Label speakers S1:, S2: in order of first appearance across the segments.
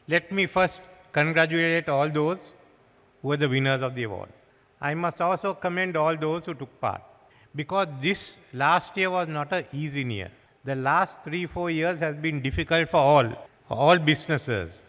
S1: Let me first congratulate all those who were the winners of the award. I must also commend all those who took part, because this last year was not an easy year. The last 3-4 years has been difficult for all businesses.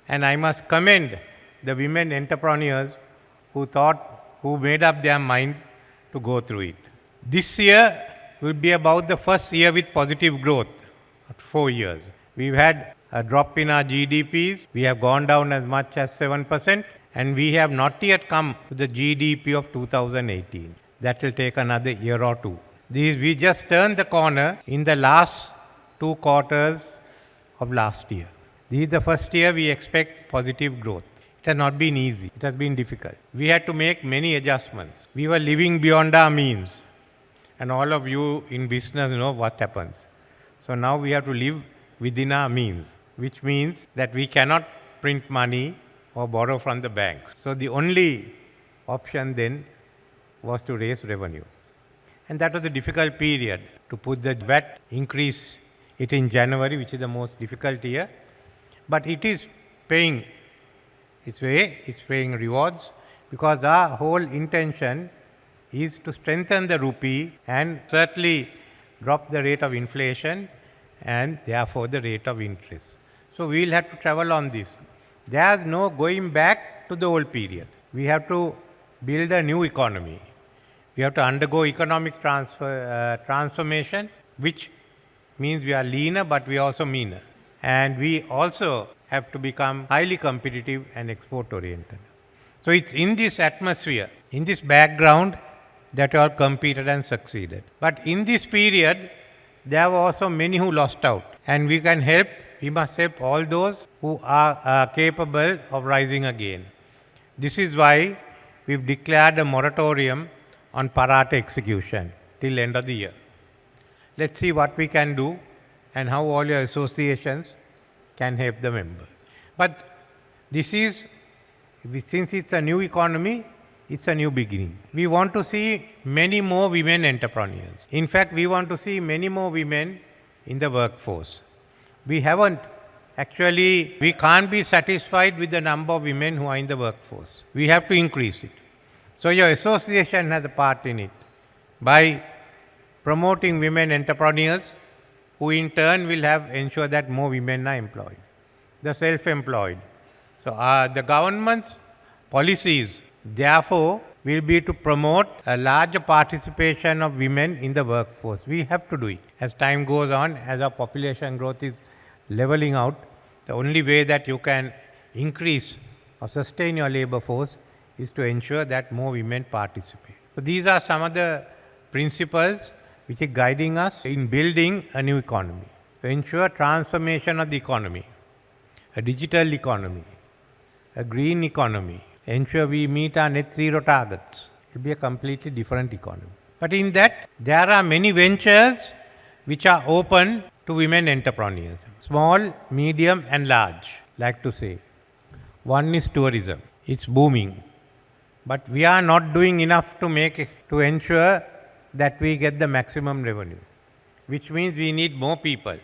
S1: And I must commend the women entrepreneurs who made up their mind to go through it. This year will be about the first year with positive growth, 4 years. We've had a drop in our GDPs. We have gone down as much as 7%, and we have not yet come to the GDP of 2018. That will take another year or two. We just turned the corner in the last 2 quarters of last year. This is the first year we expect positive growth. It has not been easy. It has been difficult. We had to make many adjustments. We were living beyond our means. And all of you in business know what happens. So now we have to live within our means, which means that we cannot print money or borrow from the banks. So the only option then was to raise revenue. And that was a difficult period to put the VAT increase it in January, which is the most difficult year. But it is paying its way, it's paying rewards, because our whole intention is to strengthen the rupee and certainly drop the rate of inflation and therefore the rate of interest. So we will have to travel on this. There is no going back to the old period. We have to build a new economy. We have to undergo economic transformation, which means we are leaner, but we are also meaner. And we also have to become highly competitive and export-oriented. So it's in this atmosphere, in this background, that you all competed and succeeded. But in this period, there were also many who lost out. And we must help all those who are capable of rising again. This is why we've declared a moratorium on Parata execution till end of the year. Let's see what we can do and how all your associations can help the members. But since it's a new economy, it's a new beginning. We want to see many more women entrepreneurs. In fact, we want to see many more women in the workforce. We can't be satisfied with the number of women who are in the workforce. We have to increase it. So your association has a part in it by promoting women entrepreneurs, who in turn will ensure that more women are employed. The self-employed. So the government's policies, therefore, will be to promote a larger participation of women in the workforce. We have to do it. As time goes on, as our population growth is leveling out, the only way that you can increase or sustain your labor force is to ensure that more women participate. So these are some of the principles which are guiding us in building a new economy. To ensure transformation of the economy, a digital economy, a green economy, ensure we meet our net zero targets. It will be a completely different economy. But in that, there are many ventures which are open to women entrepreneurs. Small, medium and large, like to say. One is tourism. It's booming. But we are not doing enough to ensure that we get the maximum revenue, which means we need more people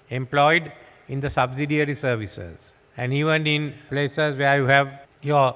S1: employed in the subsidiary services, and even in places where you have your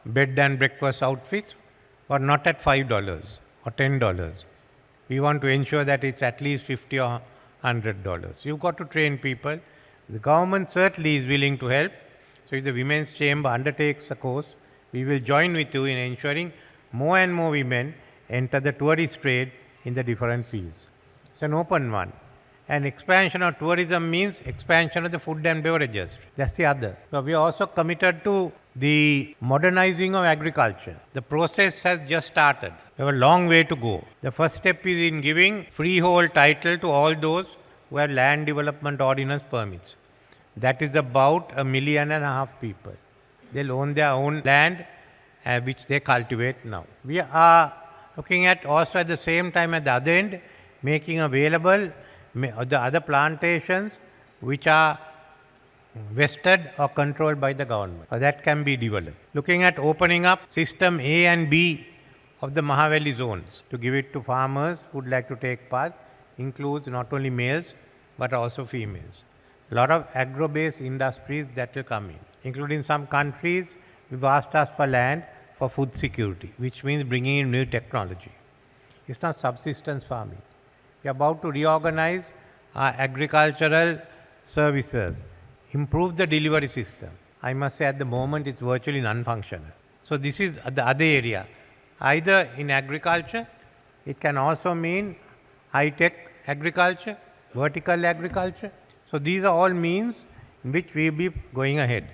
S1: bed and breakfast outfits, but not at $5 or $10. We want to ensure that it's at least $50 or $100. You've got to train people. The government certainly is willing to help. So if the Women's Chamber undertakes the course, we will join with you in ensuring more and more women enter the tourist trade in the different fields. It's an open one. And expansion of tourism means expansion of the food and beverages. That's the other. So we are also committed to the modernizing of agriculture. The process has just started. We have a long way to go. The first step is in giving freehold title to all those who have land development ordinance permits. That is about 1.5 million people. They'll own their own land which they cultivate now. We are looking at also at the same time at the other end, making available the other plantations which are vested or controlled by the government. That can be developed. Looking at opening up system A and B of the Mahaveli zones to give it to farmers who would like to take part, includes not only males but also females. a lot of agro-based industries that will come in, including some countries we've asked us for land for food security, which means bringing in new technology. It's not subsistence farming. We are about to reorganize our agricultural services, improve the delivery system. I must say at the moment it's virtually non-functional. So this is the other area. Either in agriculture, it can also mean high-tech agriculture, vertical agriculture. So these are all means in which we will be going ahead.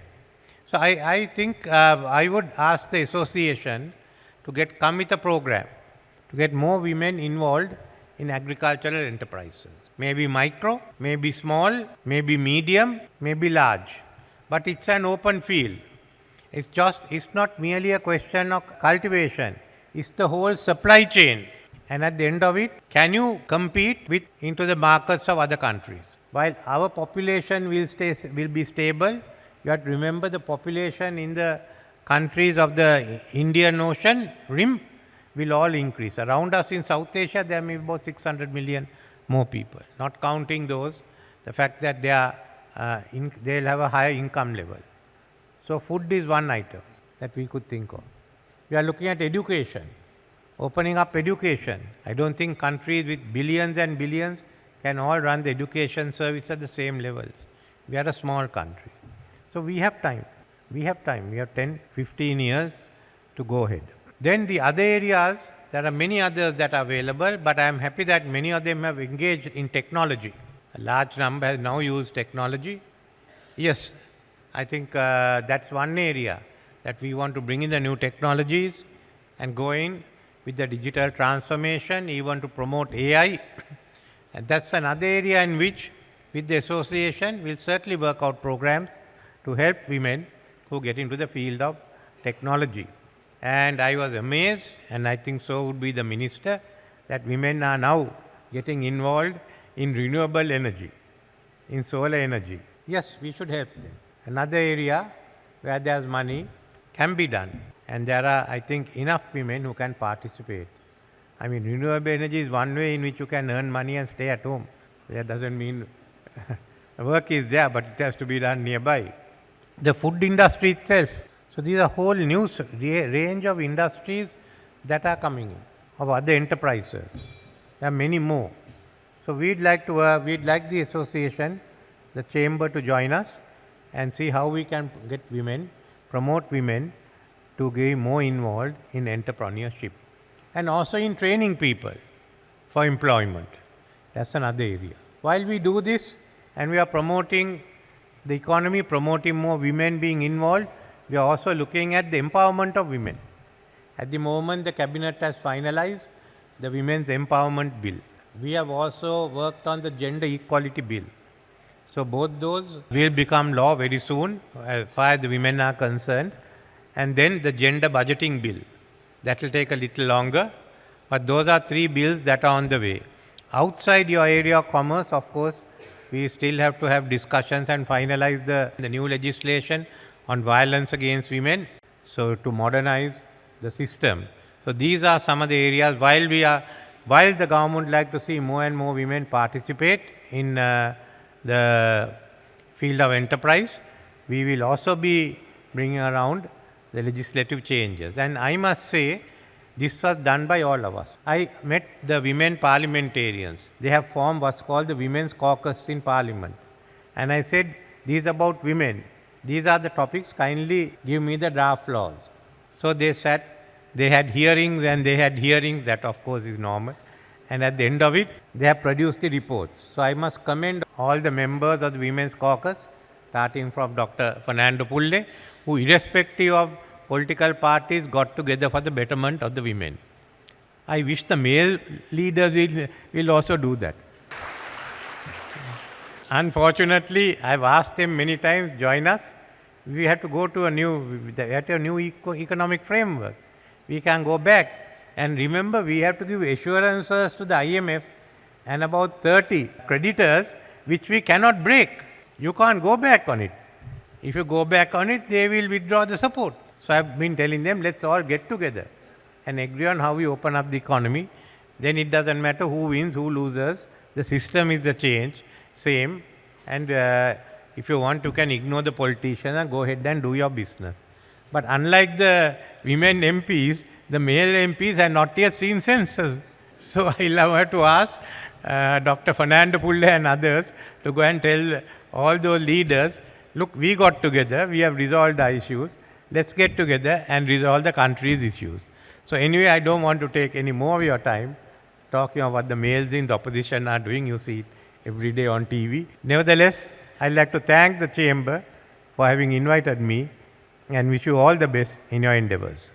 S1: So I think I would ask the association to come with a program to get more women involved in agricultural enterprises. Maybe micro, maybe small, maybe medium, maybe large. But it's an open field. It's not merely a question of cultivation. It's the whole supply chain. And at the end of it, can you compete into the markets of other countries? While our population will be stable, you have to remember the population in the countries of the Indian Ocean rim will all increase. Around us in South Asia, there may be about 600 million more people, not counting the fact that they'll have a higher income level. So food is one item that we could think of. We are looking at education, opening up education. I don't think countries with billions and billions can all run the education service at the same levels. We are a small country. So we have time. We have 10, 15 years to go ahead. Then the other areas, there are many others that are available, but I am happy that many of them have engaged in technology. A large number has now used technology. Yes, I think that's one area that we want to bring in the new technologies and go in with the digital transformation, even to promote AI. And that's another area in which, with the association, we'll certainly work out programs to help women who get into the field of technology. And I was amazed, and I think so would be the minister, that women are now getting involved in renewable energy, in solar energy. Yes, we should help them. Another area where there's money can be done. And there are, I think, enough women who can participate. I mean, renewable energy is one way in which you can earn money and stay at home. That doesn't mean work is there, but it has to be done nearby. The food industry itself. So these are whole new range of industries that are coming in, of other enterprises. There are many more. So we'd like the association, the chamber, to join us and see how we can get women, promote women to get more involved in entrepreneurship and also in training people for employment. That's another area. While we do this and we are promoting the economy, promoting more women being involved, we are also looking at the empowerment of women. At the moment, the cabinet has finalized the Women's Empowerment Bill. We have also worked on the Gender Equality Bill. So both those will become law very soon, as far as the women are concerned. And then the Gender Budgeting Bill. That will take a little longer, but those are three bills that are on the way. Outside your area of commerce, of course, we still have to have discussions and finalize the new legislation on violence against women, so to modernize the system. So these are some of the areas while the government would like to see more and more women participate in the field of enterprise, we will also be bringing around the legislative changes. And I must say, this was done by all of us. I met the women parliamentarians. They have formed what's called the Women's Caucus in Parliament. And I said, these are about women. These are the topics, kindly give me the draft laws. So they sat, they had hearings, that of course is normal. And at the end of it, they have produced the reports. So I must commend all the members of the Women's Caucus, starting from Dr. Fernando Pulle, who irrespective of political parties got together for the betterment of the women. I wish the male leaders will also do that. Unfortunately, I've asked them many times, join us. We have to go to a new economic framework. We can go back. And remember, we have to give assurances to the IMF and about 30 creditors, which we cannot break. You can't go back on it. If you go back on it, they will withdraw the support. So I've been telling them, let's all get together and agree on how we open up the economy. Then it doesn't matter who wins, who loses. The system is the same. And if you want, you can ignore the politicians and go ahead and do your business. But unlike the women MPs, the male MPs have not yet seen census. So I love to ask Dr. Fernando Pulle and others to go and tell all those leaders, look, we got together, we have resolved the issues, let's get together and resolve the country's issues. So anyway, I don't want to take any more of your time talking about what the males in the opposition are doing. You see it every day on TV. Nevertheless, I'd like to thank the Chamber for having invited me and wish you all the best in your endeavours.